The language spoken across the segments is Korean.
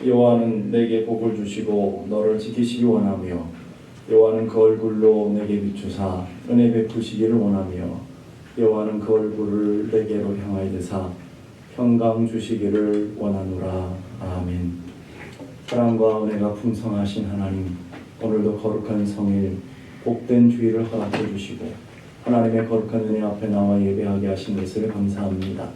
여호와는 내게 복을 주시고 너를 지키시기 원하며 여호와는 그 얼굴로 내게 비추사 은혜 베푸시기를 원하며 여호와는 그 얼굴을 내게로 향하여드사 평강 주시기를 원하노라. 아멘. 사랑과 은혜가 풍성하신 하나님, 오늘도 거룩한 성일 복된 주일을 허락해 주시고 하나님의 거룩한 은혜 앞에 나와 예배하게 하신 것을 감사합니다.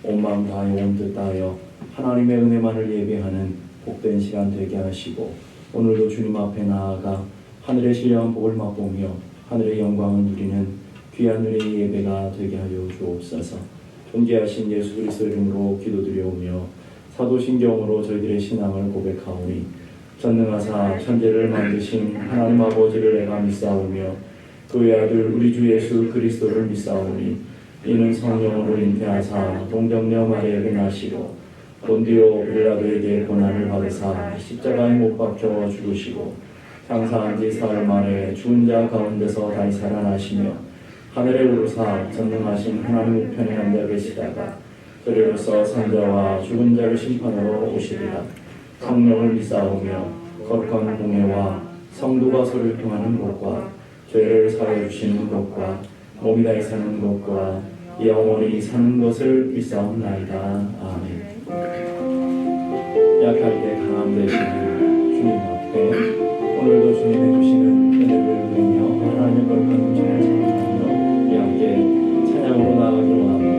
온 마음 다하여 온 뜻 다하여 하나님의 은혜만을 예배하는 복된 시간 되게 하시고 오늘도 주님 앞에 나아가 하늘의 신령한 복을 맛보며 하늘의 영광을 누리는 귀한 은혜의 예배가 되게 하여 주옵소서. 존귀하신 예수 그리스도 이름으로 기도드리오며 사도신경으로 저희들의 신앙을 고백하오니 전능하사 천지를 만드신 하나님 아버지를 내가 믿사오며 그의 아들 우리 주 예수 그리스도를 믿사오니 이는 성령으로 잉태하사 동정녀 마리아에게 나시고 본디오 빌라도에게 고난을 받으사 십자가에 못 박혀 죽으시고 장사한 지 사흘 만에 죽은 자 가운데서 다시 살아나시며 하늘에 오르사 전능하신 하나님 우편에 앉아 계시다가 그리로서 산자와 죽은 자를 심판하러 오시리라. 성령을 믿사오며 거룩한 공예와 성도가 서로 통하는 것과 죄를 사하여 주시는 것과 몸이 다시 사는 것과 영원히 사는 것을 믿사옵나이다. 아멘. 약할 때 강함 되시는 주님 앞에 오늘도 주님의 주시는 은혜를 누리며 하나님의 거룩한 음성을 찬양하며 우리 함께 찬양으로 나아가기를 원합니다.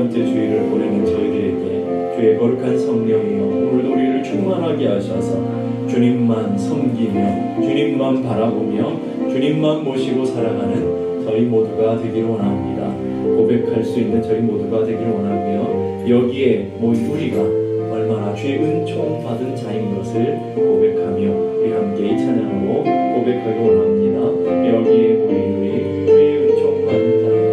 번째 주일을 보내는 저희들에게 주의 거룩한 성령이여 오늘도 우리를 충만하게 하셔서 주님만 섬기며 주님만 바라보며 주님만 모시고 살아가는 저희 모두가 되기를 원합니다. 고백할 수 있는 저희 모두가 되기를 원하며 여기에 모인 우리가 얼마나 주의 은총 받은 자인 것을 고백하며 우리 함께 이 찬양으로 고백하기 원합니다. 여기에 모인 우리 주의 은총 받은 자이다.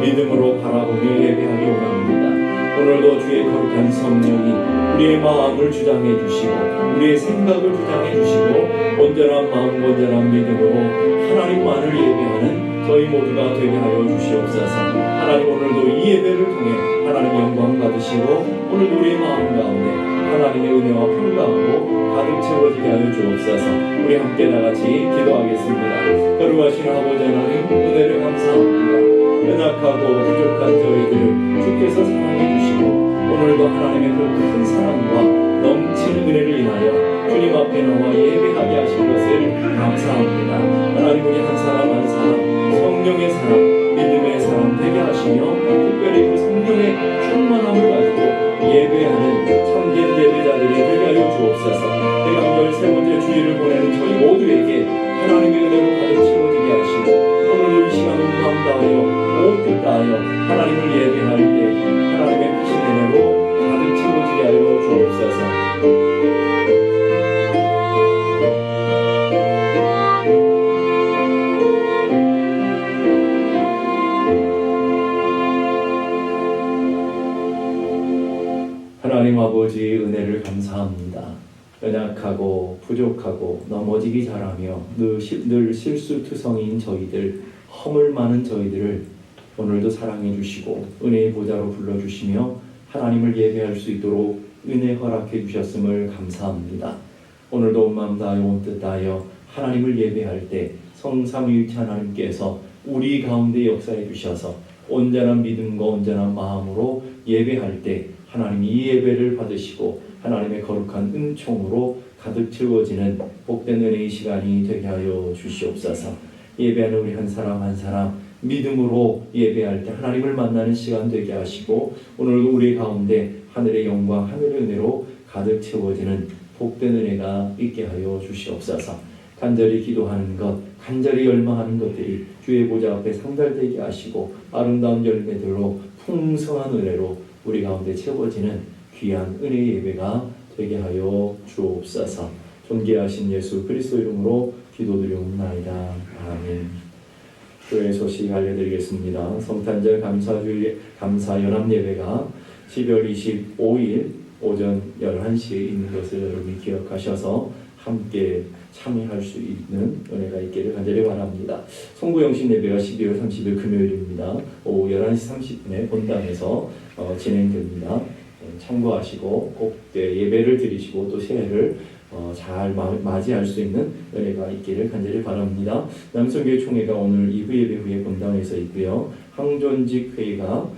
믿음으로 바라보며 예배하기 원합니다. 오늘도 주의 거룩한 성령이 우리의 마음을 주장해 주시고 우리의 생각을 주장해 주시고 온전한 마음 온전한 믿음으로 하나님만을 예배하는 저희 모두가 되게 하여 주시옵소서. 하나님 오늘도 이 예배를 통해 하나님 영광 받으시고 오늘도 우리의 마음 가운데 하나님의 은혜와 평강으로 가득 채워지게 하여 주옵소서. 우리 함께 나같이 기도하겠습니다. 거룩하신 아버지 하나님 은혜를 감사합니다. 연약하고 부족한 저희들을 주께서 사랑해 주시고 오늘도 하나님의 그 큰 사랑과 넘치는 은혜를 인하여 주님 앞에 나와 예배하게 하신 것을 감사합니다. 하나님 우리 한 사람 한 사람 성령의 사람 믿음의 사람 되게 하시며 특별히 그 성령의 충만함을 가지고 예배하는 참된 예배자들이 되게 하여 주옵소서. 대강절 세 번째 주일을 보내는 저희 모두에게 하나님의 은혜로 가득 채워지게 하시고 오늘 이 시간 온 마음 다하여 온 뜻 다하여 하나님을 예배할 때 하나님의 크신 은혜로 가득 채워지게 하여 주옵소서. 하나님 아버지 은혜를 감사합니다. 연약하고 부족하고 넘어지기 잘하며 늘 실수투성이인 저희들, 허물 많은 저희들을 오늘도 사랑해 주시고 은혜의 보좌로 불러주시며 하나님을 예배할 수 있도록 은혜 허락해 주셨음을 감사합니다. 오늘도 온 마음 다하여 온 뜻 다하여 하나님을 예배할 때 성삼위일체 하나님께서 우리 가운데 역사해 주셔서 온전한 믿음과 온전한 마음으로 예배할 때 하나님이 이 예배를 받으시고 하나님의 거룩한 은총으로 가득 채워지는 복된 은혜의 시간이 되게 하여 주시옵소서. 예배하는 우리 한 사람 한 사람 믿음으로 예배할 때 하나님을 만나는 시간 되게 하시고 오늘도 우리 가운데 하늘의 영광 하늘의 은혜로 가득 채워지는 복된 은혜가 있게 하여 주시옵소서. 간절히 기도하는 것 간절히 열망하는 것들이 주의 보좌 앞에 상달되게 하시고 아름다운 열매들로 풍성한 은혜로 우리 가운데 채워지는 귀한 은혜의 예배가 되게 하여 주옵소서. 존귀하신 예수 그리스도 이름으로 기도드리옵나이다. 아멘. 교회 소식 알려드리겠습니다. 성탄절 감사 연합 예배가 12월 25일 오전 11시에 있는 것을 여러분이 기억하셔서 함께 참여할 수 있는 은혜가 있기를 간절히 바랍니다. 송구영신 예배가 12월 30일 금요일입니다. 오후 11시 30분에 본당에서 진행됩니다. 참고하시고 꼭 예배를 드리시고 또 새해를 잘 맞이할 수 있는 은혜가 있기를 간절히 바랍니다. 남성교회 총회가 오늘 2부 예배 후에 본당에서 있고요. 항존직 회의가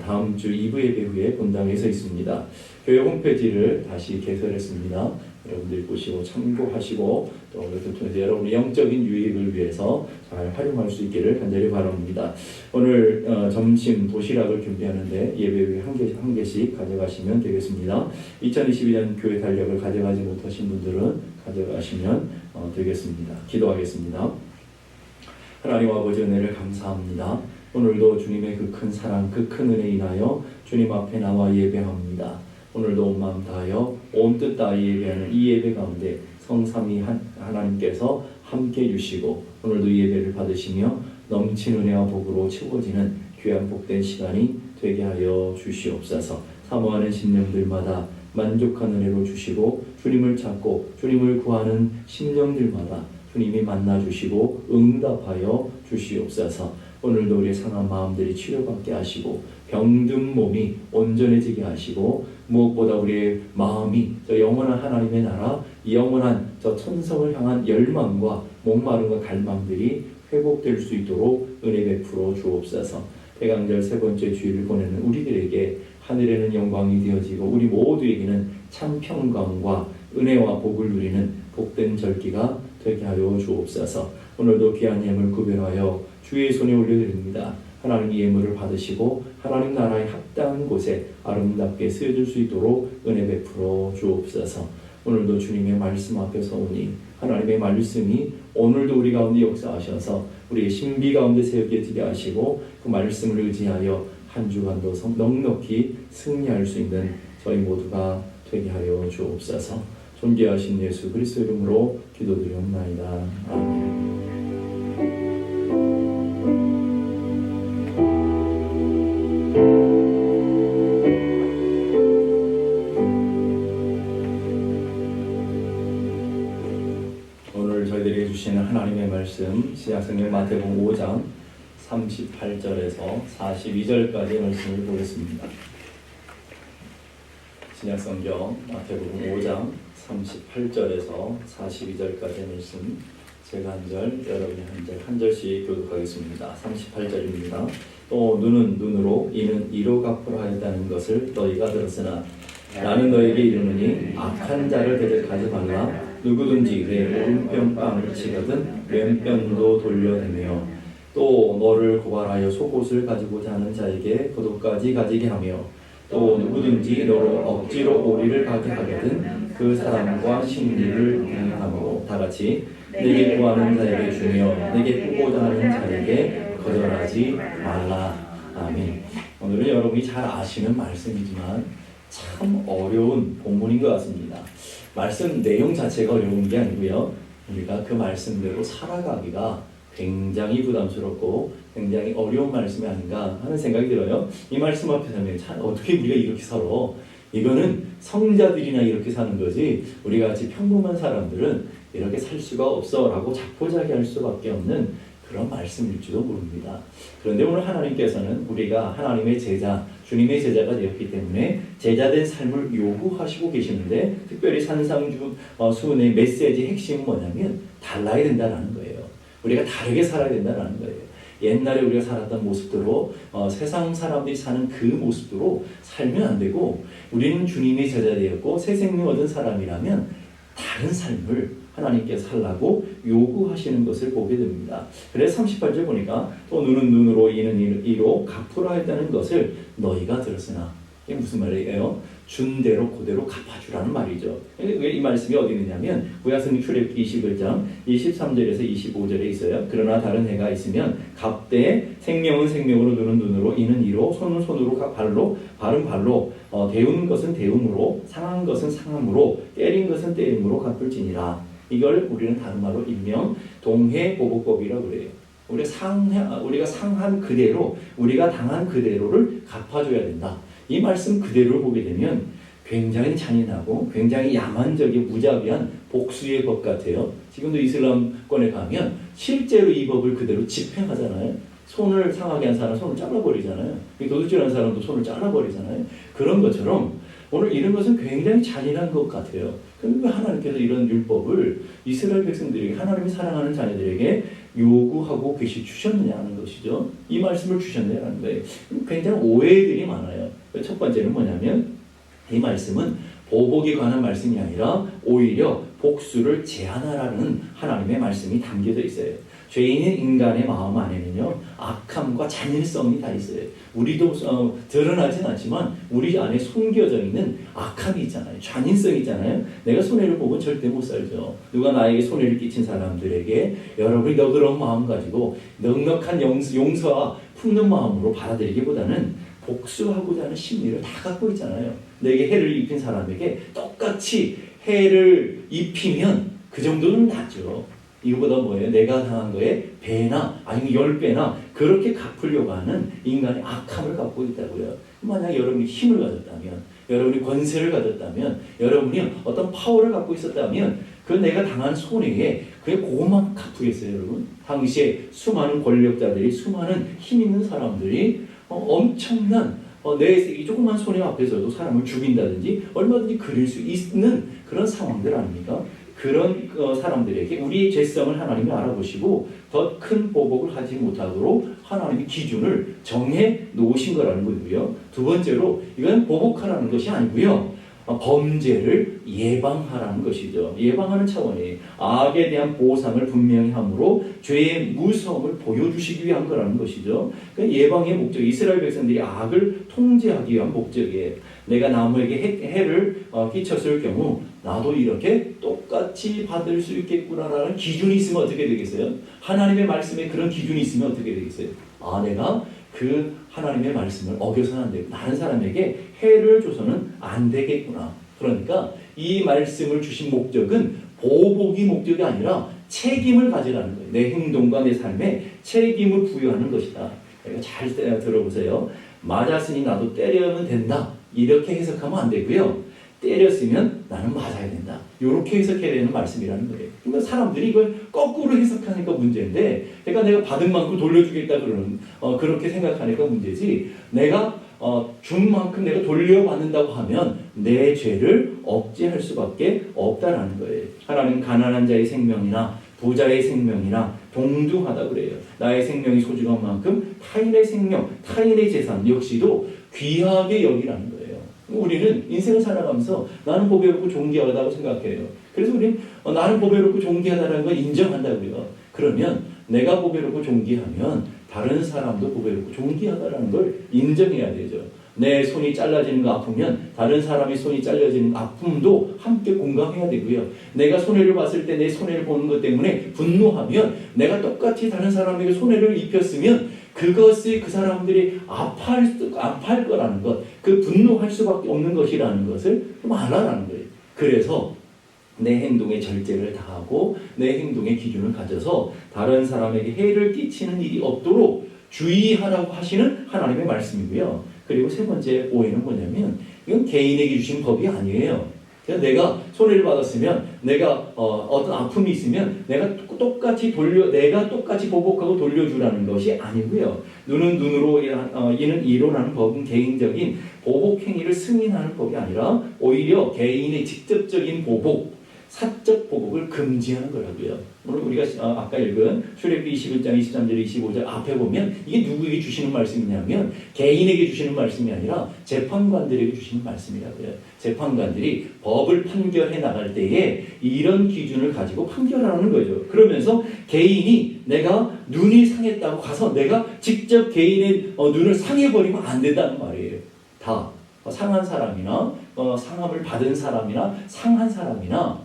다음 주 2부 예배 후에 본당에서 있습니다. 교회 홈페이지를 다시 개설했습니다. 여러분들 보시고 참고하시고 또 통해서 여러분의 영적인 유익을 위해서 잘 활용할 수 있기를 간절히 바랍니다. 오늘 점심 도시락을 준비하는데 예배 후에 한 개씩 가져가시면 되겠습니다. 2022년 교회 달력을 가져가지 못하신 분들은 가져가시면 되겠습니다. 기도하겠습니다. 하나님 아버지 은혜를 감사합니다. 오늘도 주님의 그 큰 사랑, 그 큰 은혜 인하여 주님 앞에 나와 예배합니다. 오늘도 온 마음 다하여 온 뜻 다하여 예배하는 이 예배 가운데 성삼위 하나님께서 함께 해주시고 오늘도 이 예배를 받으시며 넘친 은혜와 복으로 채워지는 귀한 복된 시간이 되게 하여 주시옵소서. 사모하는 심령들마다 만족한 은혜로 주시고 주님을 찾고 주님을 구하는 심령들마다 주님이 만나주시고 응답하여 주시옵소서. 오늘도 우리의 상한 마음들이 치료받게 하시고 병든 몸이 온전해지게 하시고 무엇보다 우리의 마음이 저 영원한 하나님의 나라 영원한 저 천성을 향한 열망과 목마름과 갈망들이 회복될 수 있도록 은혜 베풀어 주옵소서. 대강절 세 번째 주일을 보내는 우리들에게 하늘에는 영광이 되어지고 우리 모두에게는 참 평강과 은혜와 복을 누리는 복된 절기가 되게 하여 주옵소서. 오늘도 귀한 예물 구별하여 주의 손에 올려드립니다. 하나님의 예물을 받으시고 하나님 나라의 합당한 곳에 아름답게 쓰여질 수 있도록 은혜 베풀어 주옵소서. 오늘도 주님의 말씀 앞에서 오니 하나님의 말씀이 오늘도 우리 가운데 역사하셔서 우리의 신비 가운데 세우게 하시고 그 말씀을 의지하여 한 주간도 넉넉히 승리할 수 있는 저희 모두가 되게 하여 주옵소서. 존귀하신 예수 그리스도 이름으로 기도드리옵나이다. 아멘. 오늘 저희들에게 주시는 하나님의 말씀 신약성경 마태복음 5장 38절에서 42절까지 말씀을 보겠습니다. 신약성경 마태복음 5장 38절에서 42절까지 말씀, 제가 한 절, 여러분이 한 절, 한 절씩 교독하겠습니다. 38절입니다. 또 눈은 눈으로, 이는 이로 갚으라 하였다는 것을 너희가 들었으나 나는 너희에게 이르노니 악한 자를 대적하지 말라. 누구든지 내 오른편 뺨을 치거든 왼편도 돌려내며 또 너를 고발하여 속옷을 가지고자 하는 자에게 겉옷까지 가지게 하며 또 누구든지 너로 억지로 오리를 가게 하거든 그 사람과 심리를 공유하므로 다 같이 내게 구하는 자에게 주며 내게 꾸고자 하는 자에게 거절하지 말라. 아멘. 오늘은 여러분이 잘 아시는 말씀이지만 참 어려운 본문인 것 같습니다. 말씀 내용 자체가 어려운 게 아니고요, 우리가 그 말씀대로 살아가기가 굉장히 부담스럽고 굉장히 어려운 말씀이 아닌가 하는 생각이 들어요. 이 말씀 앞에 서면 참 어떻게 우리가 이렇게 살아? 이거는 성자들이나 이렇게 사는 거지 우리가 같이 평범한 사람들은 이렇게 살 수가 없어 라고 자포자기할 수밖에 없는 그런 말씀일지도 모릅니다. 그런데 오늘 하나님께서는 우리가 하나님의 제자, 주님의 제자가 되었기 때문에 제자된 삶을 요구하시고 계시는데, 특별히 산상수훈의 메시지 핵심은 뭐냐면 달라야 된다는 거예요. 우리가 다르게 살아야 된다는 거예요. 옛날에 우리가 살았던 모습대로 세상 사람들이 사는 그 모습대로 살면 안 되고, 우리는 주님의 제자 되었고 새 생명 얻은 사람이라면 다른 삶을 하나님께서 살라고 요구하시는 것을 보게 됩니다. 그래서 38절 보니까 또 눈은 눈으로, 이는 이로 갚으라 했다는 것을 너희가 들었으나, 이게 무슨 말이에요? 준 대로 그대로 갚아주라는 말이죠. 이 말씀이 어디 있느냐면 구약성경 출애굽기 21장 23절에서 25절에 있어요. 그러나 다른 해가 있으면 갚되 생명은 생명으로, 눈은 눈으로, 이는 이로, 손은 손으로, 발은 발로, 데운 것은 데움으로, 상한 것은 상함으로, 때린 것은 때림으로 갚을지니라. 이걸 우리는 다른 말로 일명 동해보복법이라고 그래요. 우리가 상한 그대로, 우리가 당한 그대로를 갚아줘야 된다. 이 말씀 그대로를 보게 되면 굉장히 잔인하고 굉장히 야만적인 무자비한 복수의 법 같아요. 지금도 이슬람권에 가면 실제로 이 법을 그대로 집행하잖아요. 손을 상하게 한 사람 손을 잘라버리잖아요. 도둑질한 사람도 손을 잘라버리잖아요. 그런 것처럼 오늘 이런 것은 굉장히 잔인한 것 같아요. 그런데 하나님께서 이런 율법을 이스라엘 백성들에게, 하나님이 사랑하는 자녀들에게 요구하고 주셨느냐는 것이죠. 이 말씀을 주셨느냐는 거예요. 굉장히 오해들이 많아요. 첫 번째는 뭐냐면 이 말씀은 보복에 관한 말씀이 아니라 오히려 복수를 제한하라는 하나님의 말씀이 담겨져 있어요. 죄인인 인간의 마음 안에는요, 악함과 잔인성이 다 있어요. 우리도 드러나진 않지만 우리 안에 숨겨져 있는 악함이 있잖아요. 잔인성이 있잖아요. 내가 손해를 보고 절대 못 살죠. 누가 나에게 손해를 끼친 사람들에게 여러분이 너그러운 마음 가지고 넉넉한 용서와 품는 마음으로 받아들이기보다는 복수하고자 하는 심리를 다 갖고 있잖아요. 내게 해를 입힌 사람에게 똑같이 해를 입히면 그 정도는 낫죠. 이거보다 뭐예요? 내가 당한 거에 배나 아니면 10배나 그렇게 갚으려고 하는 인간의 악함을 갖고 있다고요. 만약 여러분이 힘을 가졌다면, 여러분이 권세를 가졌다면, 여러분이 어떤 파워를 갖고 있었다면 그 내가 당한 손해에 그게 그것만 갚으겠어요, 여러분? 당시에 수많은 권력자들이, 수많은 힘 있는 사람들이 엄청난 내 조그만 손해 앞에서도 사람을 죽인다든지 얼마든지 그릴 수 있는 그런 상황들 아닙니까? 그런 사람들에게 우리의 죄성을 하나님이 알아보시고 더 큰 보복을 하지 못하도록 하나님의 기준을 정해 놓으신 거라는 거고요. 두 번째로 이건 보복하라는 것이 아니고요, 범죄를 예방하라는 것이죠. 예방하는 차원이에요. 악에 대한 보상을 분명히 함으로 죄의 무서움을 보여주시기 위한 거라는 것이죠. 예방의 목적, 이스라엘 백성들이 악을 통제하기 위한 목적이에요. 내가 나무에게 해를 끼쳤을 경우 나도 이렇게 똑같이 받을 수 있겠구나라는 기준이 있으면 어떻게 되겠어요? 하나님의 말씀에 그런 기준이 있으면 어떻게 되겠어요? 내가 그 하나님의 말씀을 어겨서는 안 되고 다른 사람에게 해를 줘서는 안 되겠구나. 그러니까 이 말씀을 주신 목적은 보복이 목적이 아니라 책임을 가져가는 거예요. 내 행동과 내 삶에 책임을 부여하는 것이다. 잘 들어보세요. 맞았으니 나도 때려면 된다. 이렇게 해석하면 안 되고요. 때렸으면 나는 맞아야 된다. 이렇게 해석해야 되는 말씀이라는 거예요. 그러니까 사람들이 이걸 거꾸로 해석하니까 문제인데, 그러니까 내가 받은 만큼 돌려주겠다 그러는 그렇게 생각하니까 문제지. 내가 준 만큼 내가 돌려받는다고 하면 내 죄를 억제할 수밖에 없다라는 거예요. 하나님 가난한 자의 생명이나 부자의 생명이나 동등하다 그래요. 나의 생명이 소중한 만큼 타인의 생명, 타인의 재산 역시도 귀하게 여기라는 거예요. 우리는 인생을 살아가면서 나는 보배롭고 존귀하다고 생각해요. 그래서 우리는 나는 보배롭고 존귀하다는 걸 인정한다고요. 그러면 내가 보배롭고 존귀하면 다른 사람도 보배롭고 존귀하다는 걸 인정해야 되죠. 내 손이 잘라지는 거 아프면 다른 사람의 손이 잘려지는 아픔도 함께 공감해야 되고요. 내가 손해를 봤을 때 내 손해를 보는 것 때문에 분노하면 내가 똑같이 다른 사람에게 손해를 입혔으면 그것이 그 사람들이 아파할 거라는 것, 그 분노할 수밖에 없는 것이라는 것을 좀 알아라는 거예요. 그래서 내 행동에 절제를 다하고 내 행동의 기준을 가져서 다른 사람에게 해를 끼치는 일이 없도록 주의하라고 하시는 하나님의 말씀이고요. 그리고 세 번째 오해는 뭐냐면 이건 개인에게 주신 법이 아니에요. 그냥 내가 손해를 받았으면 내가 어떤 아픔이 있으면 내가 똑같이 보복하고 돌려주라는 것이 아니고요. 눈은 눈으로 이는 이로라는 법은 개인적인 보복 행위를 승인하는 법이 아니라 오히려 개인의 직접적인 보복, 사적 보복을 금지하는 거라고요. 오늘 우리가 아까 읽은 출애굽기 21장 23절 25절 앞에 보면 이게 누구에게 주시는 말씀이냐면 개인에게 주시는 말씀이 아니라 재판관들에게 주시는 말씀이라고요. 재판관들이 법을 판결해 나갈 때에 이런 기준을 가지고 판결하는 거죠. 그러면서 개인이 내가 눈이 상했다고 가서 내가 직접 개인의 눈을 상해버리면 안 된다는 말이에요. 다 상한 사람이나 상함을 받은 사람이나 상한 사람이나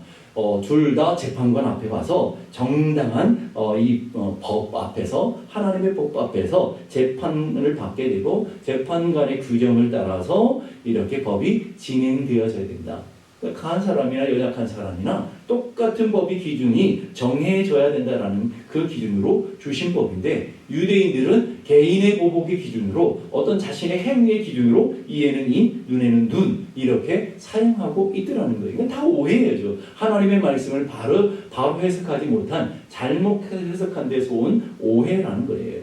둘 다 재판관 앞에 가서 정당한 법 앞에서 하나님의 법 앞에서 재판을 받게 되고 재판관의 규정을 따라서 이렇게 법이 진행되어져야 된다. 그러니까 강한 사람이나 연약한 사람이나 똑같은 법의 기준이 정해져야 된다라는 그 기준으로 주신 법인데 유대인들은 개인의 보복의 기준으로 어떤 자신의 행위의 기준으로 이에는 이, 눈에는 눈 이렇게 사용하고 있더라는 거예요. 이건 다 오해예요. 하나님의 말씀을 바로 해석하지 못한 잘못 해석한 데서 온 오해라는 거예요.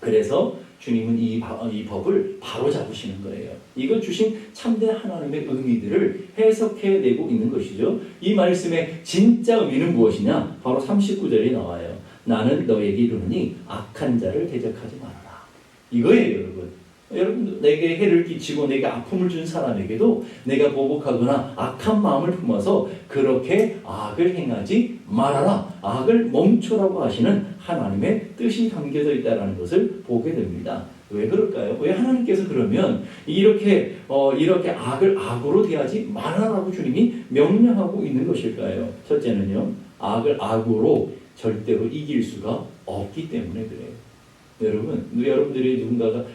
그래서 주님은 이 법을 바로 잡으시는 거예요. 이걸 주신 참된 하나님의 의미들을 해석해내고 있는 것이죠. 이 말씀의 진짜 의미는 무엇이냐? 바로 39절에 나와요. 나는 너에게 이르노니 악한 자를 대적하지 말아라. 이거예요, 여러분. 여러분, 내게 해를 끼치고 내게 아픔을 준 사람에게도 내가 보복하거나 악한 마음을 품어서 그렇게 악을 행하지 말아라. 악을 멈추라고 하시는 하나님의 뜻이 담겨져 있다는 것을 보게 됩니다. 왜 그럴까요? 왜 하나님께서 그러면 이렇게 악을 악으로 대하지 말아라고 주님이 명령하고 있는 것일까요? 첫째는요, 악을 악으로 절대로 이길 수가 없기 때문에 그래요. 여러분들이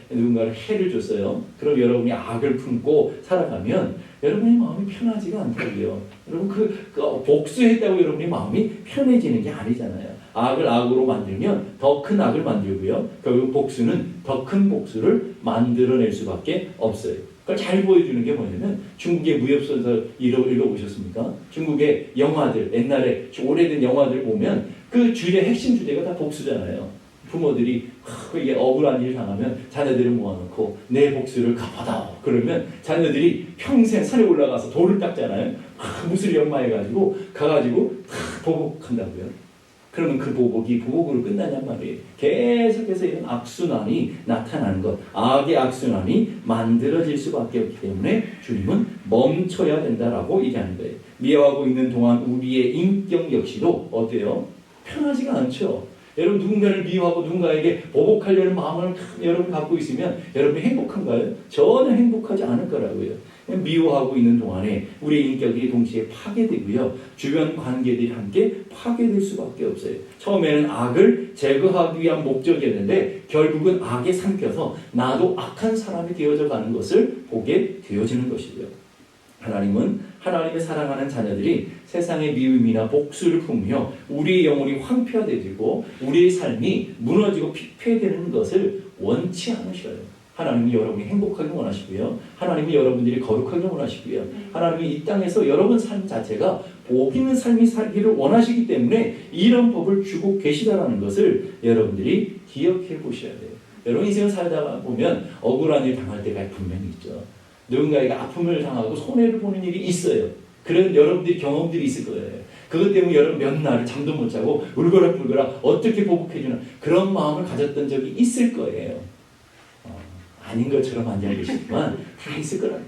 누군가를 해를 줬어요. 그럼 여러분이 악을 품고 살아가면 여러분의 마음이 편하지가 않다고요. 여러분 그 복수했다고 여러분의 마음이 편해지는 게 아니잖아요. 악을 악으로 만들면 더 큰 악을 만들고요. 결국 복수는 더 큰 복수를 만들어낼 수밖에 없어요. 그걸 잘 보여주는 게 뭐냐면 중국의 무협소설 읽어보셨습니까? 중국의 영화들, 옛날에 오래된 영화들 보면 그 핵심 주제가 다 복수잖아요. 부모들이 이게 억울한 일을 당하면 자녀들을 모아놓고 내 복수를 갚아다. 그러면 자녀들이 평생 산에 올라가서 돌을 닦잖아요. 무술 연마해가지고 가가지고 보복한다고요. 그러면 그 보복이 보복으로 끝나냔 말이에요. 계속해서 이런 악순환이 나타나는 것, 악의 악순환이 만들어질 수밖에 없기 때문에 주님은 멈춰야 된다라고 얘기하는 거예요. 미워하고 있는 동안 우리의 인격 역시도 어때요? 편하지가 않죠. 여러분 누군가를 미워하고 누군가에게 보복하려는 마음을 여러분 갖고 있으면 여러분이 행복한가요? 전혀 행복하지 않을 거라고요. 미워하고 있는 동안에 우리의 인격이 동시에 파괴되고요. 주변 관계들이 함께 파괴될 수밖에 없어요. 처음에는 악을 제거하기 위한 목적이었는데 결국은 악에 삼켜서 나도 악한 사람이 되어져 가는 것을 보게 되어지는 것이죠. 하나님은 하나님의 사랑하는 자녀들이 세상의 미움이나 복수를 품으며 우리의 영혼이 황폐화되고 우리의 삶이 무너지고 피폐되는 것을 원치 않으셔요. 하나님은 여러분이 행복하게 원하시고요. 하나님은 여러분들이 거룩하게 원하시고요. 하나님이 이 땅에서 여러분 삶 자체가 복 있는 삶이 살기를 원하시기 때문에 이런 법을 주고 계시다라는 것을 여러분들이 기억해 보셔야 돼요. 여러분 인생을 살다가 보면 억울한 일 당할 때가 분명히 있죠. 누군가에게 아픔을 당하고 손해를 보는 일이 있어요. 그런 여러분들이 경험들이 있을 거예요. 그것 때문에 여러분 몇 날을 잠도 못 자고 울거라 불거라 어떻게 보복해주나 그런 마음을 가졌던 적이 있을 거예요. 아닌 것처럼 안 알겠지만 다 있을 거라고요.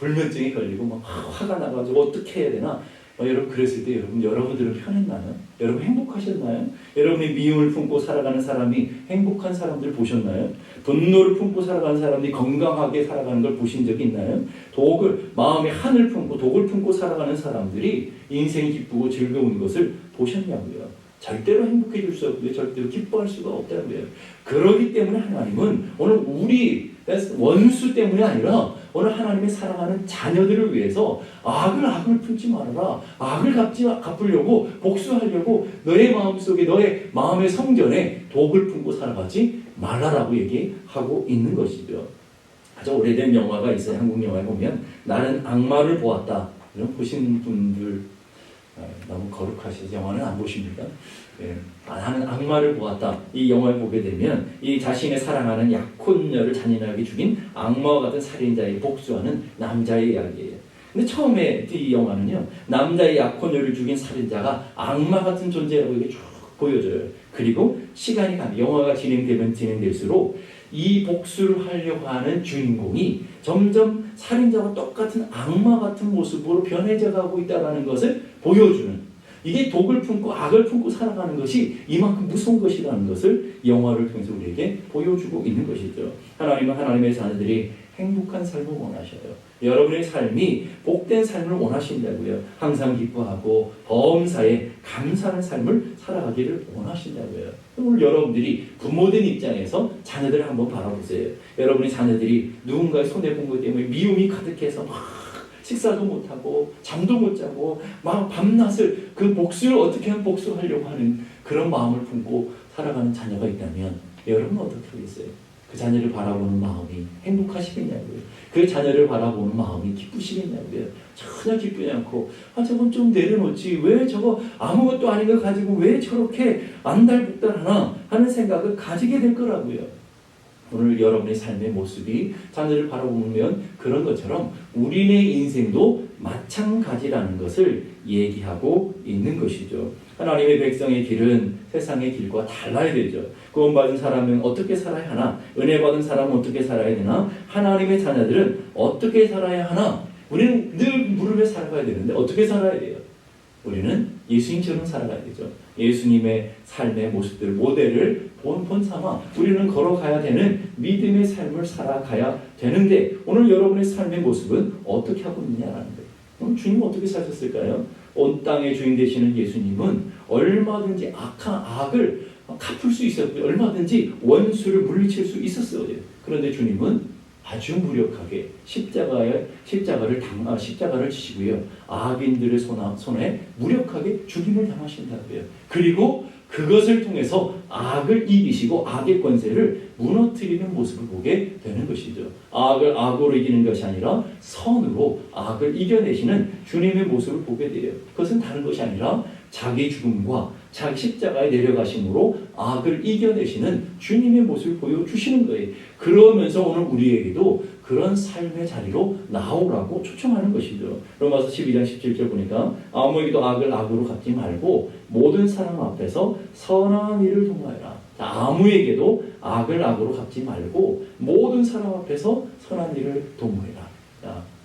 불면증이 걸리고 막 화가 나가지고 어떻게 해야 되나 여러분 그랬을 때 여러분들은 편했나요? 여러분 행복하셨나요? 여러분이 미움을 품고 살아가는 사람이 행복한 사람들 보셨나요? 분노를 품고 살아가는 사람들이 건강하게 살아가는 걸 보신 적이 있나요? 마음에 한을 품고 독을 품고 살아가는 사람들이 인생이 기쁘고 즐거운 것을 보셨냐고요. 절대로 행복해질 수 없고요. 절대로 기뻐할 수가 없다고요. 그러기 때문에 하나님은 오늘 우리 원수 때문이 아니라 오늘 하나님의 사랑하는 자녀들을 위해서 악을 품지 말아라. 악을 갚으려고 복수하려고 너의 마음속에 너의 마음의 성전에 독을 품고 살아가지 말라라고 얘기하고 있는 것이죠. 아주 오래된 영화가 있어요. 한국 영화에 보면 나는 악마를 보았다. 이런 보신 분들 너무 거룩하시죠. 영화는 안 보십니까? 예. 나는 악마를 보았다. 이 영화를 보게 되면 이 자신의 사랑하는 약혼녀를 잔인하게 죽인 악마와 같은 살인자에게 복수하는 남자의 이야기예요. 근데 처음에 이 영화는요, 남자의 약혼녀를 죽인 살인자가 악마 같은 존재라고 이렇게 쭉 보여줘요. 그리고 시간이 가면 영화가 진행되면 진행될수록 이 복수를 하려고 하는 주인공이 점점 살인자와 똑같은 악마 같은 모습으로 변해져 가고 있다는 것을 보여주는, 이게 독을 품고 악을 품고 살아가는 것이 이만큼 무서운 것이라는 것을 영화를 통해서 우리에게 보여주고 있는 것이죠. 하나님은 하나님의 자녀들이 행복한 삶을 원하셔요. 여러분의 삶이 복된 삶을 원하신다고요. 항상 기뻐하고 범사에 감사하는 삶을 살아가기를 원하신다고요. 오늘 여러분들이 부모된 입장에서 자녀들을 한번 바라보세요. 여러분의 자녀들이 누군가의 손해본 것 때문에 미움이 가득해서 막 식사도 못하고 잠도 못 자고 막 밤낮을 그 복수를 어떻게 하면 복수하려고 하는 그런 마음을 품고 살아가는 자녀가 있다면 여러분은 어떻게 하겠어요? 그 자녀를 바라보는 마음이 행복하시겠냐고요. 그 자녀를 바라보는 마음이 기쁘시겠냐고요. 전혀 기쁘지 않고 저건 좀 내려놓지 왜 저거 아무것도 아닌 걸 가지고 왜 저렇게 안달복달하나 하는 생각을 가지게 될 거라고요. 오늘 여러분의 삶의 모습이 자녀를 바라보면 그런 것처럼 우리네 인생도 마찬가지라는 것을 얘기하고 있는 것이죠. 하나님의 백성의 길은 세상의 길과 달라야 되죠. 구원받은 사람은 어떻게 살아야 하나? 은혜 받은 사람은 어떻게 살아야 되나? 하나님의 자녀들은 어떻게 살아야 하나? 우리는 늘 물음에 살아가야 되는데 어떻게 살아야 돼요? 우리는 예수님처럼 살아가야 되죠. 예수님의 삶의 모습들, 모델을 본 삼아 우리는 걸어가야 되는 믿음의 삶을 살아가야 되는데 오늘 여러분의 삶의 모습은 어떻게 하고 있느냐라는 거예요. 오늘 주님은 어떻게 사셨을까요? 온 땅의 주인 되시는 예수님은 얼마든지 악을 갚을 수 있었고요. 얼마든지 원수를 물리칠 수 있었어요. 그런데 주님은 아주 무력하게 십자가를 지시고요. 악인들의 손에 무력하게 죽임을 당하신다고요. 그리고 그것을 통해서 악을 이기시고 악의 권세를 무너뜨리는 모습을 보게 되는 것이죠. 악을 악으로 이기는 것이 아니라 선으로 악을 이겨내시는 주님의 모습을 보게 돼요. 그것은 다른 것이 아니라 자기 죽음과 자기 십자가에 내려가심으로 악을 이겨내시는 주님의 모습을 보여주시는 거예요. 그러면서 오늘 우리에게도 그런 삶의 자리로 나오라고 초청하는 것이죠. 로마서 12장 17절 보니까 아무에게도 악을 악으로 갚지 말고 모든 사람 앞에서 선한 일을 도모하라. 아무에게도 악을 악으로 갚지 말고 모든 사람 앞에서 선한 일을 도모해라.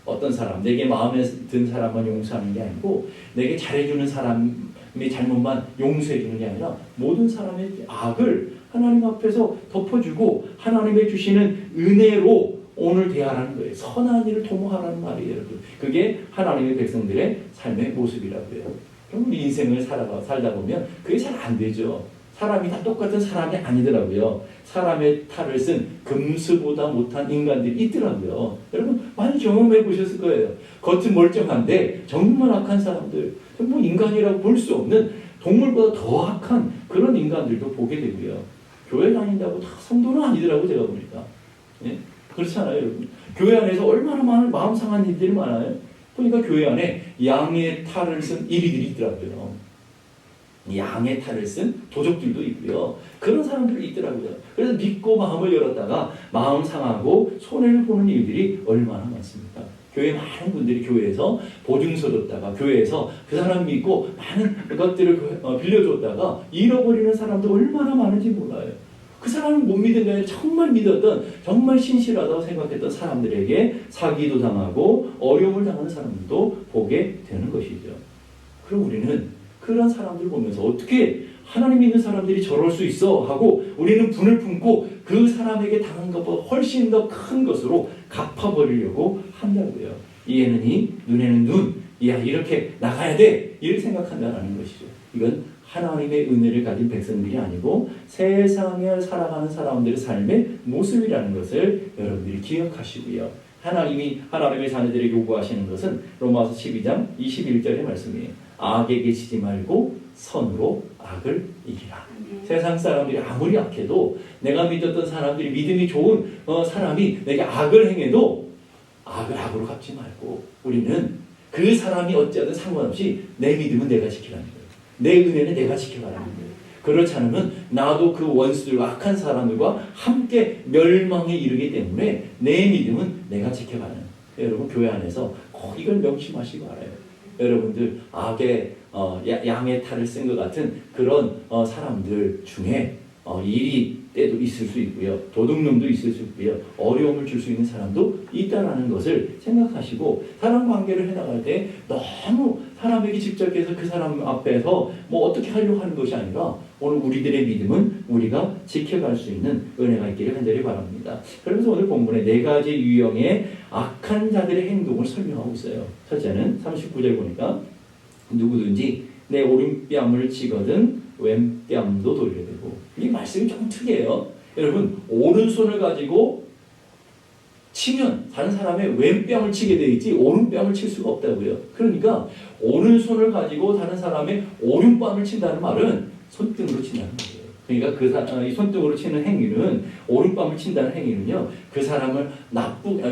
어떤 사람, 내게 마음에 든 사람만 용서하는 게 아니고 내게 잘해주는 사람의 잘못만 용서해주는 게 아니라 모든 사람의 악을 하나님 앞에서 덮어주고 하나님의 주시는 은혜로 오늘 대하라는 거예요. 선한 일을 도모하라는 말이에요. 그게 하나님의 백성들의 삶의 모습이라고요. 그럼 인생을 살다 보면 그게 잘 안 되죠. 사람이 다 똑같은 사람이 아니더라고요. 사람의 탈을 쓴 금수보다 못한 인간들이 있더라고요. 여러분 많이 경험해 보셨을 거예요. 겉은 멀쩡한데 정말 악한 사람들, 인간이라고 볼 수 없는 동물보다 더 악한 그런 인간들도 보게 되고요. 교회 다닌다고 다 성도는 아니더라고 제가 보니까. 예? 그렇잖아요, 여러분. 교회 안에서 얼마나 많은 마음 상한 일들이 많아요. 보니까 교회 안에 양의 탈을 쓴 이리들이 있더라고요. 양의 탈을 쓴 도적들도 있고요. 그런 사람들이 있더라고요. 그래서 믿고 마음을 열었다가 마음 상하고 손해를 보는 일들이 얼마나 많습니까? 교회 많은 분들이 교회에서 보증서 줬다가 교회에서 그 사람 믿고 많은 것들을 빌려줬다가 잃어버리는 사람도 얼마나 많은지 몰라요. 그 사람을 못 믿은 게 아니라 정말 믿었던, 정말 신실하다고 생각했던 사람들에게 사기도 당하고 어려움을 당하는 사람들도 보게 되는 것이죠. 그럼 우리는 그런 사람들 보면서 어떻게 하나님 믿는 사람들이 저럴 수 있어 하고 우리는 분을 품고 그 사람에게 당한 것보다 훨씬 더 큰 것으로 갚아버리려고 한다고요. 이에는 이, 눈에는 눈, 야 이렇게 나가야 돼, 이렇게 생각한다는 것이죠. 이건 하나님의 은혜를 가진 백성들이 아니고 세상에 살아가는 사람들의 삶의 모습이라는 것을 여러분들이 기억하시고요. 하나님이 하나님의 자녀들에게 요구하시는 것은 로마서 12장 21절의 말씀이에요. 악에게 지지 말고 선으로 악을 이기라. 세상 사람들이 아무리 악해도 내가 믿었던 사람들이 믿음이 좋은 사람이 내게 악을 행해도 악을 악으로 갚지 말고 우리는 그 사람이 어찌하든 상관없이 내 믿음은 내가 지키라는 거예요. 내 은혜는 내가 지켜가라는 거예요. 그렇지 않으면 나도 그 원수들과 악한 사람들과 함께 멸망에 이르기 때문에 내 믿음은 내가 지켜가는. 여러분 교회 안에서 꼭 이걸 명심하시기 바라요. 여러분들 악의 양의 탈을 쓴 것 같은 그런 사람들 중에 일이 때도 있을 수 있고요. 도둑놈도 있을 수 있고요. 어려움을 줄 수 있는 사람도 있다라는 것을 생각하시고 사람 관계를 해나갈 때 너무 사람에게 집착해서 그 사람 앞에서 뭐 어떻게 하려고 하는 것이 아니라 오늘 우리들의 믿음은 우리가 지켜갈 수 있는 은혜가 있기를 간절히 바랍니다. 그러면서 오늘 본문에 4가지 유형의 악한 자들의 행동을 설명하고 있어요. 첫째는 39절 보니까 누구든지 내 오른뺨을 치거든 왼뺨도 돌려대고. 이 말씀이 좀 특이해요. 여러분 오른손을 가지고 치면 다른 사람의 왼뺨을 치게 돼 있지 오른뺨을 칠 수가 없다고요. 그러니까 오른손을 가지고 다른 사람의 오른뺨을 친다는 말은 손등으로 친다는 거예요. 그러니까 이 손등으로 치는 행위는 오른뺨을 친다는 행위는요. 그 사람을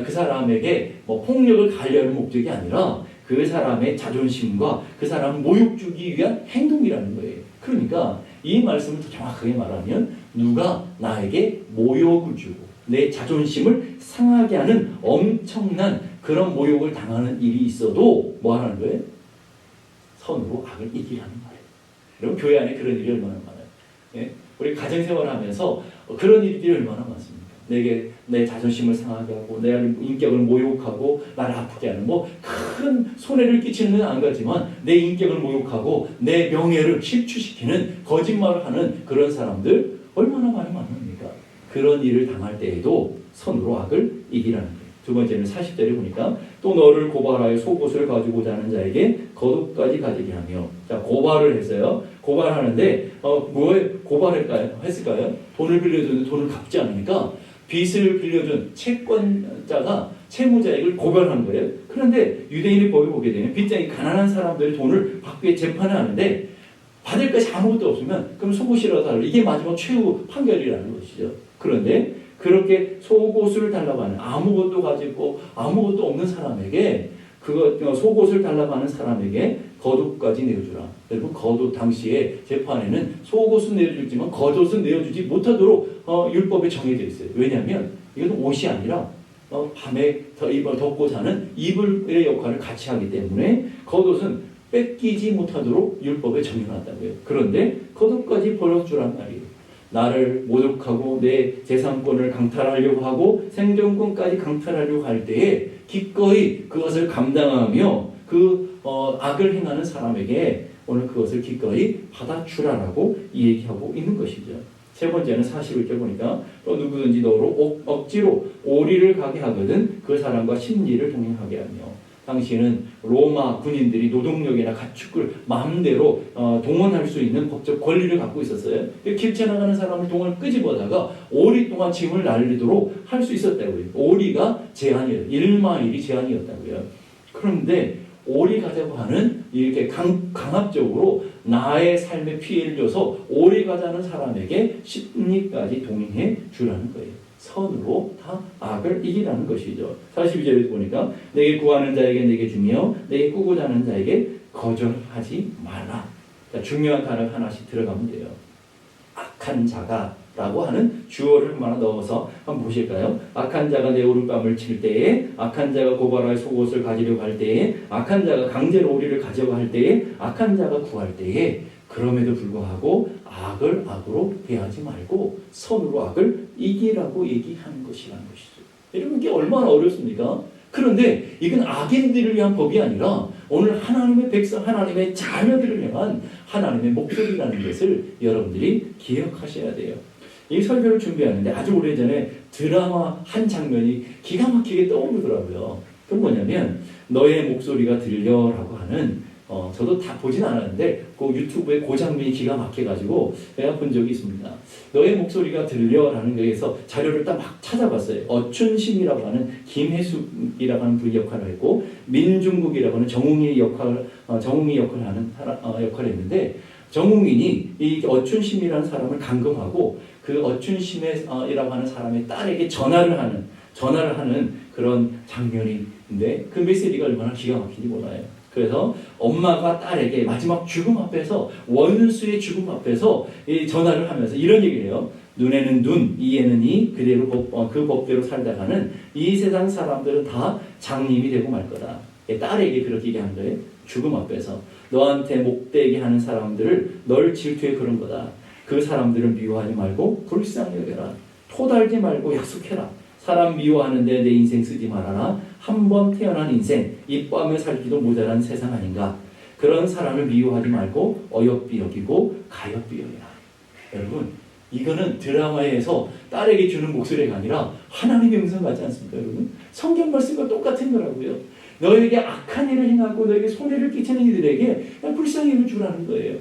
그 사람에게 뭐 폭력을 가하려는 목적이 아니라 그 사람의 자존심과 그 사람을 모욕 주기 위한 행동이라는 거예요. 그러니까 이 말씀을 더 정확하게 말하면 누가 나에게 모욕을 주고 내 자존심을 상하게 하는 엄청난 그런 모욕을 당하는 일이 있어도 뭐 하는 거예요? 선으로 악을 이기라는 말이에요. 여러분 교회 안에 그런 일이 얼마나 많아요. 예? 우리 가정생활을 하면서 그런 일들이 얼마나 많습니까? 내게 내 자존심을 상하게 하고 내 인격을 모욕하고 나를 아프게 하는 뭐 큰 손해를 끼치는 건 안 같지만 내 인격을 모욕하고 내 명예를 실추시키는 거짓말을 하는 그런 사람들 얼마나 많이 많습니까? 그런 일을 당할 때에도 선으로 악을 이기라는 거예요. 두 번째는 40절에 보니까 또 너를 고발하여 속옷을 가지고자 하는 자에게 겉옷까지 가지게 하며. 자, 고발을 했어요. 고발하는데 뭐에 했을까요? 돈을 빌려줬는데 돈을 갚지 않으니까 빚을 빌려준 채권자가 채무자에게 고발한 거예요. 그런데 유대인의 법에 보게 되면 빚쟁이 가난한 사람들이 돈을 받기 위해 재판을 하는데 받을 것이 아무것도 없으면 그럼 속옷이라도 달라. 이게 마지막 최후 판결이라는 것이죠. 그런데 그렇게 속옷을 달라고 하는 아무것도 가지고 아무것도 없는 사람에게 속옷을 달라고 하는 사람에게 겉옷까지 내어주라. 여러분 겉옷 당시에 재판에는 속옷은 내어주지만 겉옷은 내어주지 못하도록 율법에 정해져 있어요. 왜냐하면 이건 옷이 아니라 밤에 덮고 자는 이불의 역할을 같이 하기 때문에 겉옷은 뺏기지 못하도록 율법에 정해놨다고요. 그런데 겉옷까지 벌어주란 말이에요. 나를 모독하고 내 재산권을 강탈하려고 하고 생존권까지 강탈하려고 할 때에 기꺼이 그것을 감당하며 악을 행하는 사람에게 오늘 그것을 기꺼이 받아주라라고 얘기하고 있는 것이죠. 세 번째는 41절 보니까 또 누구든지 너로 억지로 오리를 가게 하거든 그 사람과 심리를 동행하게 하며. 당시에는 로마 군인들이 노동력이나 가축을 마음대로 동원할 수 있는 법적 권리를 갖고 있었어요. 길 지나가는 사람을 동을 끄집어다가 오리 동안 짐을 날리도록 할 수 있었다고요. 오리가 제한이에요. 1마일이 제한이었다고요. 그런데 오래 가자고 하는 이렇게 강압적으로 나의 삶에 피해를 줘서 오래 가자는 사람에게 심리까지 동행해 주라는 거예요. 선으로 다 악을 이기라는 것이죠. 42절에 보니까 내게 구하는 자에게 내게 주며 내게 꾸고자 하는 자에게 거절하지 말라. 자, 중요한 단어 하나씩 들어가면 돼요. 악한 자가 라고 하는 주어를 하나 넣어서 한번 보실까요? 악한 자가 내 오른밤을 칠 때에, 악한 자가 고발할 속옷을 가지려고 할 때에, 악한 자가 강제로 우리를 가져가 할 때에, 악한 자가 구할 때에, 그럼에도 불구하고 악을 악으로 대하지 말고 선으로 악을 이기라고 얘기하는 것이라는 것이죠. 여러분 이게 얼마나 어렵습니까? 그런데 이건 악인들을 위한 법이 아니라 오늘 하나님의 백성, 하나님의 자녀들을 향한 하나님의 목소리라는 것을 여러분들이 기억하셔야 돼요. 이 설교를 준비하는데 아주 오래전에 드라마 한 장면이 기가 막히게 떠오르더라고요. 그건 뭐냐면 너의 목소리가 들려라고 하는 저도 다 보진 않았는데 그 유튜브에 그 장면이 기가 막혀가지고 내가 본 적이 있습니다. 너의 목소리가 들려라는 거에서 자료를 딱 막 찾아봤어요. 어춘심이라고 하는 김혜숙이라고 하는 분이 역할을 했고 민중국이라고 하는 정웅이 역할을 하는 역할을 했는데 정웅인이 이 어춘심이라는 사람을 감금하고 그 어춘심이라고 하는 사람의 딸에게 전화를 하는 그런 장면인데 그 메시지가 얼마나 기가 막히지 몰라요. 그래서 엄마가 딸에게 마지막 죽음 앞에서 원수의 죽음 앞에서 이 전화를 하면서 이런 얘기를 해요. 눈에는 눈, 이에는 이, 그대로 그 법대로 살다가는 이 세상 사람들은 다 장님이 되고 말 거다. 딸에게 그렇게 얘기한 거예요. 죽음 앞에서 너한테 목대게 하는 사람들을 널 질투해 그런 거다. 그 사람들을 미워하지 말고 불쌍히 여겨라. 토달지 말고 약속해라. 사람 미워하는데 내 인생 쓰지 말아라. 한 번 태어난 인생 이뻐하며 살기도 모자란 세상 아닌가. 그런 사람을 미워하지 말고 어여삐 여기고 가엾비 여기라. 여러분 이거는 드라마에서 딸에게 주는 목소리가 아니라 하나님의 음성 같지 않습니까? 여러분 성경 말씀과 똑같은 거라고요. 너에게 악한 일을 행하고 너에게 손해를 끼치는 이들에게 그냥 불쌍히 여겨주라는 거예요.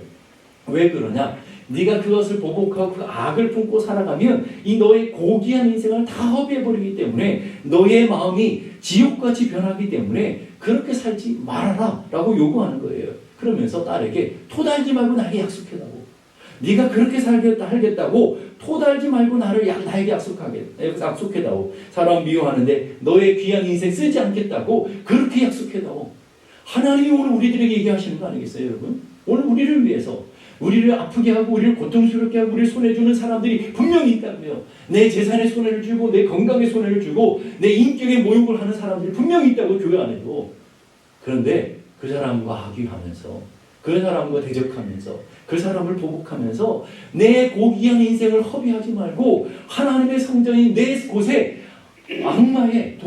왜 그러냐? 네가 그것을 보복하고 그 악을 품고 살아가면 이 너의 고귀한 인생을 다 허비해버리기 때문에 너의 마음이 지옥같이 변하기 때문에 그렇게 살지 말아라 라고 요구하는 거예요. 그러면서 딸에게 토달지 말고 나에게 약속해다고. 네가 그렇게 살겠다고 토달지 말고 나에게 약속해다오. 사람 미워하는데 너의 귀한 인생 쓰지 않겠다고 그렇게 약속해다오. 하나님이 오늘 우리들에게 얘기하시는 거 아니겠어요, 여러분? 오늘 우리를 위해서 우리를 아프게 하고 우리를 고통스럽게 하고 우리를 손해주는 사람들이 분명히 있다고요. 내 재산에 손해를 주고 내 건강에 손해를 주고 내 인격에 모욕을 하는 사람들이 분명히 있다고 교회 안에도. 그런데 그 사람과 악유하면서 그 사람과 대적하면서 그 사람을 보복하면서 내 고귀한 인생을 허비하지 말고 하나님의 성전인 내 곳에 악마의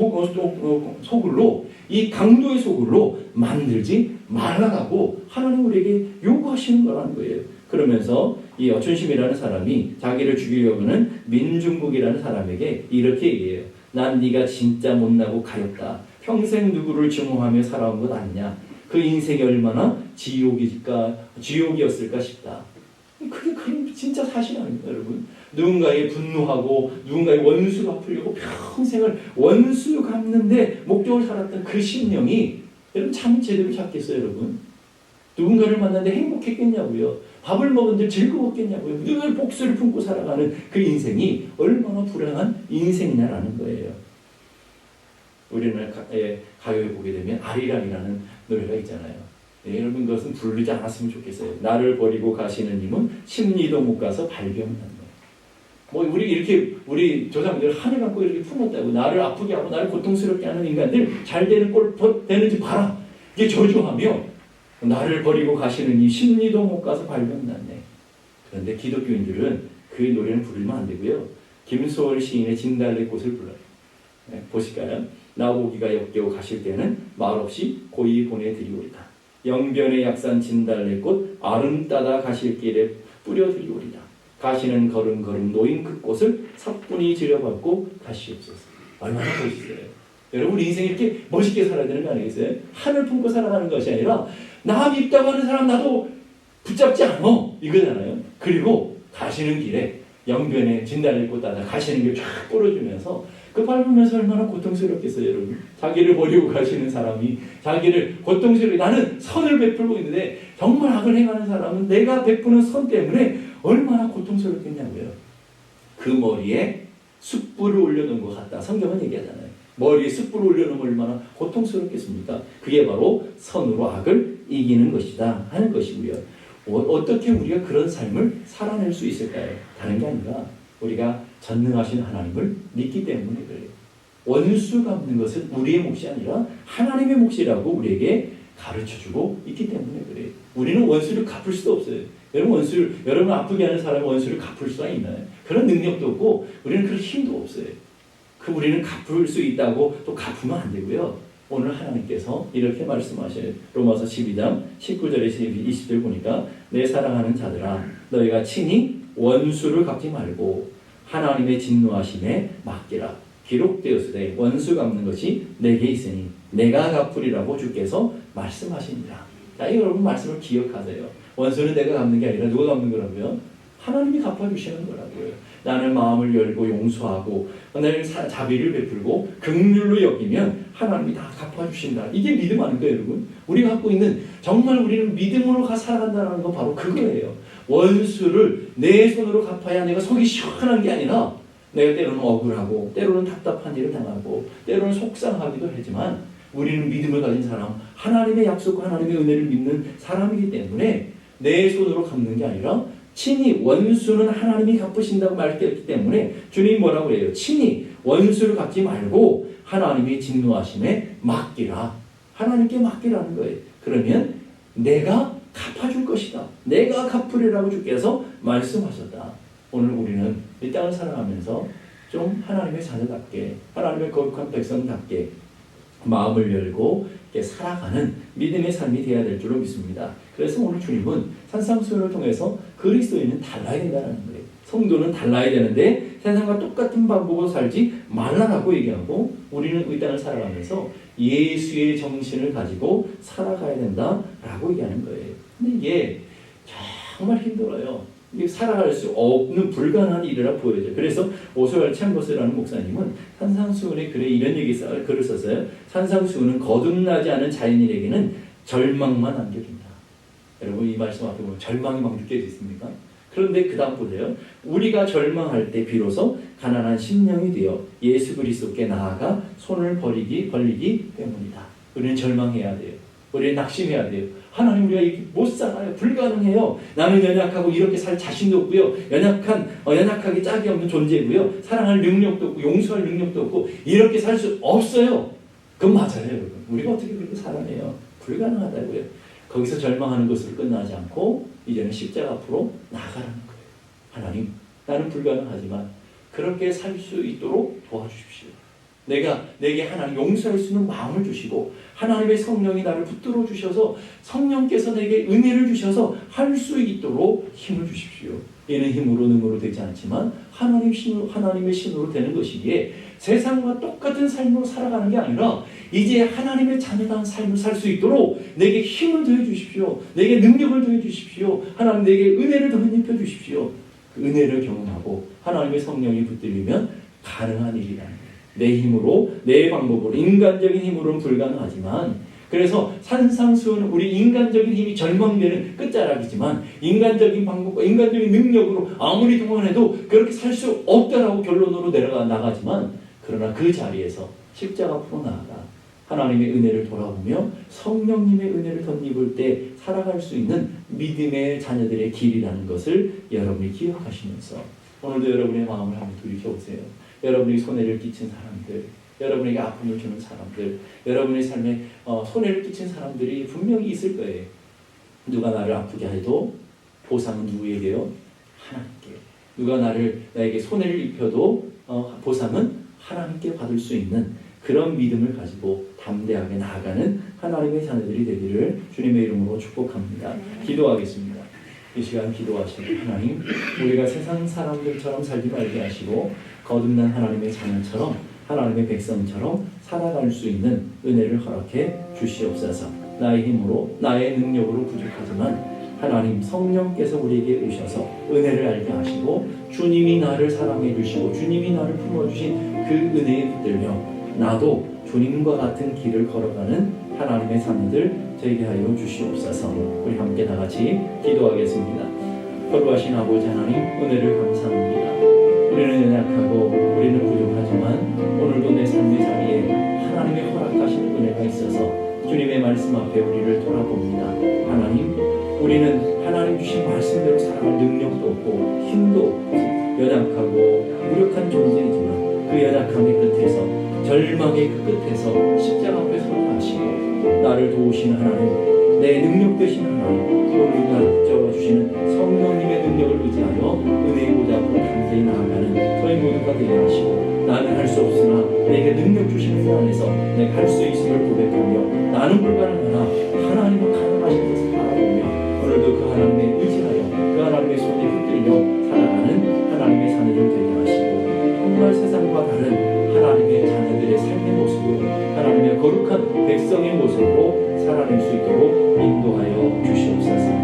소굴로 이 강도의 소굴로 만들지 말라라고 하나님 우리에게 요구하시는 거라는 거예요. 그러면서 이 어춘심이라는 사람이 자기를 죽이려고 하는 민중국이라는 사람에게 이렇게 얘기해요. 난 네가 진짜 못나고 가엾다. 평생 누구를 증오하며 살아온 것 아니냐. 그 인생이 얼마나 지옥이었을까 싶다. 그게 진짜 사실 아닙니까, 여러분? 누군가에 분노하고 누군가의 원수 갚으려고 평생을 원수 갚는데 목적을 살았던 그 심령이 여러분 참 제대로 잡겠어요, 여러분? 누군가를 만났는데 행복했겠냐고요? 밥을 먹었는데 즐거웠겠냐고요? 늘 복수를 품고 살아가는 그 인생이 얼마나 불행한 인생이냐라는 거예요. 우리는 가요에 보게 되면 아리랑이라는 노래가 있잖아요. 네, 여러분 그것은 부르지 않았으면 좋겠어요. 나를 버리고 가시는 님은 심리도 못 가서 발병난다. 우리 조상들 한을 갖고 이렇게 품었다고. 나를 아프게 하고 나를 고통스럽게 하는 인간들 잘 되는 꼴 되는지 봐라. 이게 저주하며 나를 버리고 가시는 이 심리도 못 가서 발병났네. 그런데 기독교인들은 그 노래는 부르면 안 되고요. 김소월 시인의 진달래꽃을 불러요. 네, 보실까요? 나보기가 역겨워 가실 때는 말없이 고이 보내드리오리다. 영변의 약산 진달래꽃 아름따다 가실 길에 뿌려드리오리다. 가시는 걸음걸음 놓인 그 꽃을 사뿐히 들여받고 가시옵소서. 얼마나 멋있어요. 여러분 우리 인생 이렇게 멋있게 살아야 되는 거 아니겠어요? 하늘 품고 살아가는 것이 아니라 나 밉다고 하는 사람 나도 붙잡지 않어 이거잖아요. 그리고 가시는 길에 영변에 진달래꽃 따다 가시는 길 쫙 뿌려주면서 그 밟으면서 얼마나 고통스럽겠어요, 여러분. 자기를 버리고 가시는 사람이 자기를 고통스럽게, 나는 선을 베풀고 있는데 정말 악을 행하는 사람은 내가 베푸는 선 때문에 얼마나 고통스럽겠냐고요. 그 머리에 숯불을 올려놓은 것 같다. 성경은 얘기하잖아요. 머리에 숯불을 올려놓으면 얼마나 고통스럽겠습니까? 그게 바로 선으로 악을 이기는 것이다 하는 것이고요. 어떻게 우리가 그런 삶을 살아낼 수 있을까요? 다른 게 아니라 우리가 전능하신 하나님을 믿기 때문에 그래요. 원수 갚는 것은 우리의 몫이 아니라 하나님의 몫이라고 우리에게 가르쳐주고 있기 때문에 그래요. 우리는 원수를 갚을 수도 없어요. 여러분 아프게 하는 사람은 원수를 갚을 수가 있나요? 그런 능력도 없고 우리는 그런 힘도 없어요. 우리는 갚을 수 있다고 또 갚으면 안 되고요. 오늘 하나님께서 이렇게 말씀하셔요. 로마서 12장 19절에서 20절 보니까 내 사랑하는 자들아 너희가 친히 원수를 갚지 말고 하나님의 진노하심에 맡기라. 기록되었으되 원수 갚는 것이 내게 있으니 내가 갚으리라고 주께서 말씀하시니라. 자, 여러분 말씀을 기억하세요. 원수는 내가 갚는 게 아니라 누가 갚는 거라고요? 하나님이 갚아주시는 거라고요. 나는 마음을 열고 용서하고 나는 자비를 베풀고 긍휼로 여기면 하나님이 다 갚아주신다. 이게 믿음 아닌가요, 여러분? 우리가 갖고 있는 정말 우리는 믿음으로 살아간다는 건 바로 그거예요. 원수를 내 손으로 갚아야 내가 속이 시원한 게 아니라 내가 때로는 억울하고 때로는 답답한 일을 당하고 때로는 속상하기도 하지만 우리는 믿음을 가진 사람, 하나님의 약속과 하나님의 은혜를 믿는 사람이기 때문에 내 손으로 갚는 게 아니라 친히 원수는 하나님이 갚으신다고 말했기 때문에 주님 뭐라고 해요? 친히 원수를 갚지 말고 하나님의 진노하심에 맡기라. 하나님께 맡기라는 거예요. 그러면 내가 갚아줄 것이다. 내가 갚으리라고 주께서 말씀하셨다. 오늘 우리는 이 땅을 살아가면서 좀 하나님의 자녀답게, 하나님의 거룩한 백성답게 마음을 열고 이렇게 살아가는 믿음의 삶이 되어야 될 줄로 믿습니다. 그래서 오늘 주님은 산상수훈을 통해서 그리스도인은 달라야 된다는 거예요. 성도는 달라야 되는데 세상과 똑같은 방법으로 살지 말라라고 얘기하고 우리는 이 땅을 살아가면서 예수의 정신을 가지고 살아가야 된다라고 얘기하는 거예요. 근데 이게 정말 힘들어요. 이게 살아갈 수 없는 불가능한 일이라 보여져요. 그래서 오스왈드 챔버스라는 목사님은 산상수훈의 글에 이런 글을 썼어요. 산상수훈은 거듭나지 않은 자연인에게는 절망만 안겨준다. 여러분 이 말씀 앞에 보면 절망이 막 느껴지십니까? 그런데 그 다음 보세요. 우리가 절망할 때 비로소 가난한 심령이 되어 예수 그리스도께 나아가 손을 벌리기 때문이다. 우리는 절망해야 돼요. 우리는 낙심해야 돼요. 하나님 우리가 이렇게 못 살아요. 불가능해요. 나는 연약하고 이렇게 살 자신도 없고요. 연약하게 짝이 없는 존재고요. 사랑할 능력도 없고 용서할 능력도 없고 이렇게 살 수 없어요. 그건 맞아요, 여러분. 우리가 어떻게 그렇게 살아내요? 불가능하다고요. 거기서 절망하는 것으로 끝나지 않고 이제는 십자가 앞으로 나아가라는 거예요. 하나님, 나는 불가능하지만 그렇게 살 수 있도록 도와주십시오. 내게 하나님 용서할 수 있는 마음을 주시고 하나님의 성령이 나를 붙들어 주셔서 성령께서 내게 은혜를 주셔서 할 수 있도록 힘을 주십시오. 얘는 힘으로 능으로 되지 않지만 하나님의 신으로 되는 것이기에 세상과 똑같은 삶으로 살아가는 게 아니라 이제 하나님의 자녀다운 삶을 살 수 있도록 내게 힘을 더해 주십시오. 내게 능력을 더해 주십시오. 하나님 내게 은혜를 더해 주십시오. 그 은혜를 경험하고 하나님의 성령이 붙들리면 가능한 일이라는 거예요. 내 힘으로, 내 방법으로, 인간적인 힘으로는 불가능하지만 그래서 산상수훈은 우리 인간적인 힘이 절망되는 끝자락이지만 인간적인 방법과 인간적인 능력으로 아무리 동원해도 그렇게 살 수 없다라고 결론으로 나가지만 그러나 그 자리에서 십자가 앞으로 나아가 하나님의 은혜를 돌아보며 성령님의 은혜를 덧입을 때 살아갈 수 있는 믿음의 자녀들의 길이라는 것을 여러분이 기억하시면서 오늘도 여러분의 마음을 한번 돌이켜보세요. 여러분이 손해를 끼친 사람들, 여러분에게 아픔을 주는 사람들, 여러분의 삶에 손해를 끼친 사람들이 분명히 있을 거예요. 누가 나를 아프게 해도 보상은 누구에게요? 하나님께. 누가 나에게 손해를 입혀도 보상은 하나님께 받을 수 있는 그런 믿음을 가지고 담대하게 나아가는 하나님의 자녀들이 되기를 주님의 이름으로 축복합니다. 기도하겠습니다. 이 시간 기도하시고 하나님, 우리가 세상 사람들처럼 살지 말게 하시고 거듭난 하나님의 자녀처럼 하나님의 백성처럼 살아갈 수 있는 은혜를 허락해 주시옵소서. 나의 힘으로 나의 능력으로 부족하지만 하나님 성령께서 우리에게 오셔서 은혜를 알게 하시고 주님이 나를 사랑해 주시고 주님이 나를 품어주신 그 은혜에 붙들며 나도 주님과 같은 길을 걸어가는 하나님의 자녀들 되게 하여 주시옵소서. 우리 함께 다 같이 기도하겠습니다. 거룩하신 아버지 하나님, 은혜를 감사합니다. 우리는 연약하고 우리는 부족하지만 오늘도 내 삶의 자리에 하나님의 허락하신 은혜가 있어서 주님의 말씀 앞에 우리를 돌아봅니다. 하나님, 우리는 하나님 주신 말씀대로 살아갈 능력도 없고 힘도 없고 연약하고 무력한 존재이지만 그 연약함의 끝에서, 절망의 그 끝에서 십자가 앞에 서하시고 나를 도우시는 하나님, 내 능력 되신 하나님, 오늘 날 붙잡아주시는 성령님의 능력을 의지하여 은혜의 보좌 앞으로 담대히 나아가는 저희 모두가 되게 하시고, 나는 할 수 없으나 내게 능력 주시는 그 안에서 내가 할 수 있음을 고백하며 나는 불가능하나 하나님은 가능하신 것을 바라보며 오늘도 그 하나님의 의지하여 그 하나님의 손에 붙들려 살아가는 하나님의 자녀들 되게 하시고, 정말 세상과 다른 하나님의 자녀들의 삶의 모습으로, 하나님의 거룩한 백성의 모습으로 살아낼 수 있도록 인도하여 주시옵소서.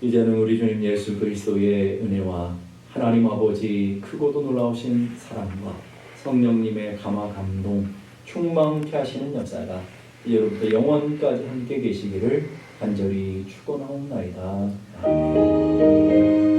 이제는 우리 주님 예수 그리스도의 은혜와 하나님 아버지 크고도 놀라우신 사랑과 성령님의 감화 감동 충만케 하시는 역사가 여러분들 영원까지 함께 계시기를 간절히 축원하옵나이다. 아멘.